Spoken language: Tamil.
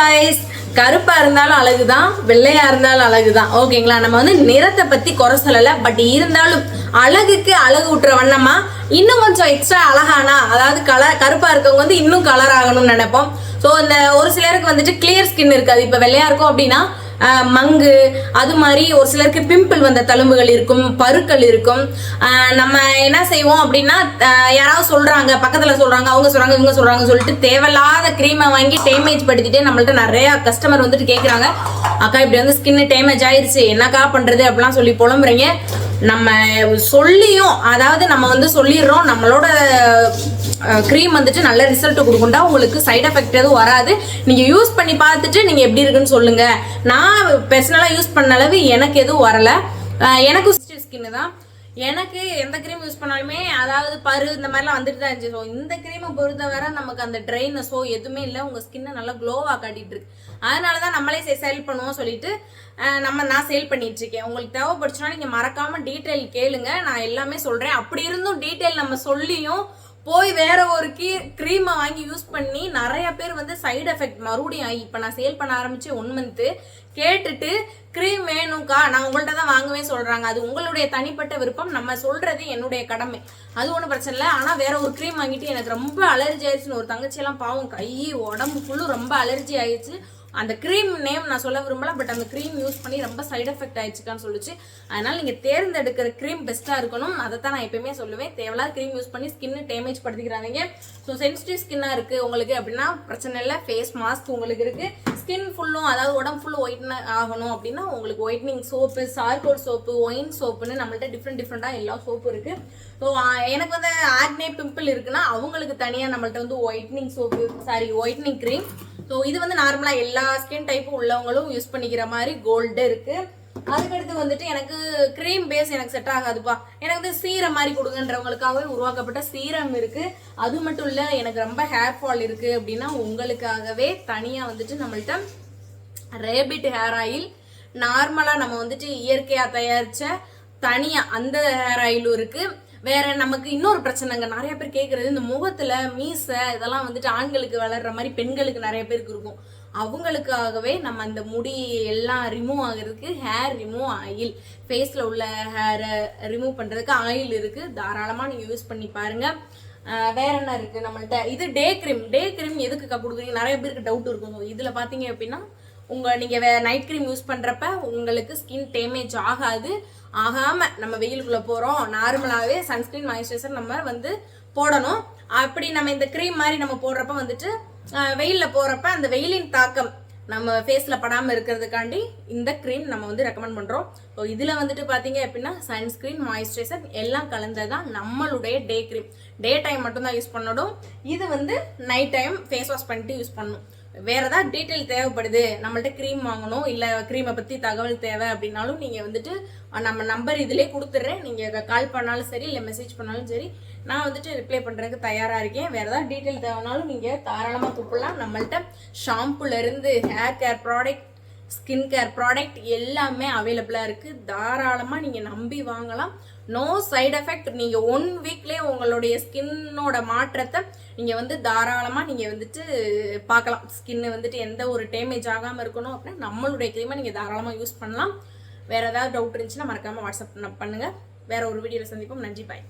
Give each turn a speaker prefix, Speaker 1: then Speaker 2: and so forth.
Speaker 1: guys, கருப்பா இருந்தாலும் அழகுதான், வெள்ளையா இருந்தாலும் அழகுதான். ஓகேங்களா? நம்ம வந்து நிறத்தை பத்தி குறை சொல்லல, பட் இருந்தாலும் அழகுக்கு அழகு ஊட்டுற வண்ணமா இன்னும் கொஞ்சம் எக்ஸ்ட்ரா அழகானா, அதாவது கருப்பா இருக்கவங்க வந்து இன்னும் கலர் ஆகணும்னு நினைப்போம். ஸோ இந்த ஒரு சிலருக்கு வந்துட்டு கிளியர் ஸ்கின் இருக்காது. இப்போ வெள்ளையா இருக்கும் அப்படின்னா மங்கு, அது மாதிரி ஒரு சிலருக்கு பிம்பிள் வந்த தழும்புகள் இருக்கும், பருக்கள் இருக்கும். நம்ம என்ன செய்வோம் அப்படின்னா, யாராவது சொல்றாங்க, பக்கத்துல சொல்றாங்க, அவங்க சொல்றாங்க, இவங்க சொல்றாங்க சொல்லிட்டு தேவையில்லாத கிரீமை வாங்கி டேமேஜ் படுத்திட்டு நம்மள்ட்ட நிறைய கஸ்டமர் வந்துட்டு கேட்குறாங்க, அக்கா இப்படி வந்து ஸ்கின் டேமேஜ் ஆயிடுச்சு, என்னக்கா பண்றது அப்படிலாம் சொல்லி புலம்புறீங்க. நம்ம சொல்லியும், அதாவது நம்ம வந்து சொல்லிடுறோம் நம்மளோட க்ரீம் வந்துட்டு நல்ல ரிசல்ட் கொடுக்குண்டா, உங்களுக்கு சைட் எஃபெக்ட் எதுவும் வராது. நீங்கள் யூஸ் பண்ணி பார்த்துட்டு நீங்கள் எப்படி இருக்குன்னு சொல்லுங்க. நான் பர்சனலாக யூஸ் பண்ண அளவு எனக்கு எதுவும் வரலை. எனக்கு ஸ்கின்னு தான். எனக்கு எந்த க்ரீம் யூஸ் பண்ணாலுமே அதாவது பரு இந்த மாதிரிலாம் வந்துட்டு தான் இருந்துச்சு. ஸோ இந்த க்ரீமை பொறுத்தவரை நமக்கு அந்த ட்ரைனஸோ எதுவுமே இல்லை. உங்கள் ஸ்கின்னை நல்லா க்ளோவாக காட்டிட்டு இருக்கு. அதனால தான் நம்மளே சேல் பண்ணுவோம் சொல்லிட்டு நான் சேல் பண்ணிட்டு இருக்கேன். உங்களுக்கு தேவைப்படுச்சுன்னா நீங்கள் மறக்காமல் டீட்டெயில் கேளுங்க, நான் எல்லாமே சொல்கிறேன். அப்படி இருந்தும் டீட்டெயில் நம்ம சொல்லியும் போய் வேற ஒரு க்ரீமை வாங்கி யூஸ் பண்ணி நிறைய பேர் வந்து சைடு எஃபெக்ட் மறுபடியும் ஆகி, இப்போ நான் சேல் பண்ண ஆரம்பிச்சு 1 மந்த்து கேட்டுட்டு க்ரீம் வேணும்க்கா நான் உங்கள்கிட்ட தான் வாங்குவேன் சொல்றாங்க. அது உங்களுடைய தனிப்பட்ட விருப்பம், நம்ம சொல்றது என்னுடைய கடமை, அது ஒன்றும் பிரச்சனை இல்லை. ஆனால் வேற ஒரு க்ரீம் வாங்கிட்டு எனக்கு ரொம்ப அலர்ஜி ஆயிடுச்சுன்னு ஒரு தங்கச்சியெல்லாம் பாவம் கை உடம்பு ஃபுல்லும் ரொம்ப அலர்ஜி ஆயிடுச்சு. அந்த க்ரீம் நேம் நான் சொல்ல விரும்பல, பட் அந்த க்ரீம் யூஸ் பண்ணி ரொம்ப சைடு எஃபெக்ட் ஆயிடுச்சுக்கான்னு சொல்லிச்சு. அதனால நீங்கள் தேர்ந்தெடுக்கிற க்ரீம் பெஸ்ட்டாக இருக்கணும். அதை தான் நான் எப்பயுமே சொல்லுவேன். தேவையில்லாத க்ரீம் யூஸ் பண்ணி ஸ்கின்னு டேமேஜ் படுத்திக்கிறாங்க. ஸோ சென்சிட்டிவ் ஸ்கின்னாக இருக்குது உங்களுக்கு அப்படின்னா பிரச்சனை இல்லை. ஃபேஸ் மாஸ்க் உங்களுக்கு இருக்குது. ஸ்கின் ஃபுல்லும், அதாவது உடம்பு ஃபுல்லும் ஒயிட்ன ஆகணும் அப்படின்னா உங்களுக்கு whitening soap, charcoal soap, wine சோப்புன்னு நம்மள்ட்ட டிஃப்ரெண்டாக எல்லா சோப்பு இருக்குது. ஸோ எனக்கு வந்து ஆக்னே பிம்பிள் இருக்குன்னா அவங்களுக்கு தனியாக நம்மள்ட்ட வந்து whitening soap, whitening cream. So இது வந்து நார்மலாக எல்லா ஸ்கின் டைப்பும் உள்ளவங்களும் யூஸ் பண்ணிக்கிற மாதிரி கோல்டு இருக்குது. அதுக்கடுத்து வந்துட்டு எனக்கு க்ரீம் பேஸ் எனக்கு செட் ஆகாதுப்பா, எனக்கு வந்து சீரம் மாதிரி கொடுங்கன்றவங்களுக்காகவே உருவாக்கப்பட்ட சீரம் இருக்குது. அது மட்டும் இல்லை, எனக்கு ரொம்ப ஹேர் ஃபால் இருக்குது அப்படின்னா உங்களுக்காகவே தனியாக வந்துட்டு நம்மள்ட்ட ரேபிட் ஹேர் ஆயில், நார்மலாக நம்ம வந்துட்டு இயற்கையாக தயாரித்த தனியாக அந்த ஹேர் ஆயிலும் இருக்குது. வேற நமக்கு இன்னொரு பிரச்சனைங்க, நிறைய பேர் கேட்கறது இந்த முகத்துல மீசை இதெல்லாம் வந்துட்டு ஆண்களுக்கு வளர்ற மாதிரி பெண்களுக்கு நிறைய பேருக்கு இருக்கும். அவங்களுக்காகவே நம்ம அந்த முடி எல்லாம் ரிமூவ் ஆகுறதுக்கு ஹேர் ரிமூவ் ஆயில், ஃபேஸ்ல உள்ள ஹேரை ரிமூவ் பண்றதுக்கு ஆயில் இருக்கு. தாராளமா நீங்க யூஸ் பண்ணி பாருங்க. வேற என்ன இருக்கு நம்மள்ட்ட, இது டே கிரீம் எதுக்கு கொடுக்குறீங்க நிறைய பேருக்கு டவுட் இருக்கும். இதுல பாத்தீங்க அப்படின்னா நீங்க நைட் கிரீம் யூஸ் பண்றப்ப உங்களுக்கு ஸ்கின் டேமேஜ் ஆகாம நம்ம வெயிலுக்குள்ள போறோம், நார்மலாவே சன்ஸ்கிரீன் மாய்ஸ்சரைசர் நம்ம வந்து போடணும். அப்படி நம்ம இந்த கிரீம் மாதிரி நம்ம போடுறப்ப வந்துட்டு வெயில்ல போறப்ப அந்த வெயிலின் தாக்கம் நம்ம ஃபேஸ்ல படாம இருக்கிறதுக்காண்டி இந்த கிரீம் நம்ம வந்து ரெக்கமெண்ட் பண்றோம். ஸோ இதுல வந்துட்டு பாத்தீங்க அப்படின்னா சன்ஸ்கிரீன் மாய்ஸ்சரைசர் எல்லாம் கலந்ததான் நம்மளுடைய டே கிரீம். டே டைம் மட்டும் தான் யூஸ் பண்ணணும். இது வந்து நைட் டைம் ஃபேஸ் வாஷ் பண்ணிட்டு யூஸ் பண்ணணும். வேற ஏதாவது டீட்டெயில் தேவைப்படுது, நம்மள்ட்ட க்ரீம் வாங்கணும் இல்லை க்ரீமை பற்றி தகவல் தேவை அப்படின்னாலும் நீங்கள் வந்துட்டு நம்ம நம்பர் இதிலே கொடுத்துட்றேன். நீங்கள் கால் பண்ணாலும் சரி இல்லை மெசேஜ் பண்ணாலும் சரி, நான் வந்துட்டு ரிப்ளை பண்ணுறதுக்கு தயாராக இருக்கேன். வேறு ஏதாவது டீட்டெயில் தேவைனாலும் நீங்கள் தாராளமாக கூப்பிடலாம். நம்மள்ட்ட ஷாம்புலேருந்து hair care product, skin care product எல்லாமே அவைலபிளாக இருக்குது. தாராளமாக நீங்கள் நம்பி வாங்கலாம். No side effect. நீங்கள் 1 வீக்லேயே உங்களுடைய ஸ்கின்னோட மாற்றத்தை நீங்கள் வந்து தாராளமாக நீங்கள் வந்துட்டு பார்க்கலாம். ஸ்கின்னு வந்துட்டு எந்த ஒரு டேமேஜ் ஆகாமல் இருக்கணும் அப்படின்னா நம்மளுடைய க்ரீமை நீங்கள் தாராளமாக யூஸ் பண்ணலாம். வேறு ஏதாவது டவுட் இருந்துச்சுன்னா மறக்காமல் வாட்ஸ்அப் பண்ணுங்கள். வேறு ஒரு வீடியோவில் சந்திப்போம். நன்றி, பாய்.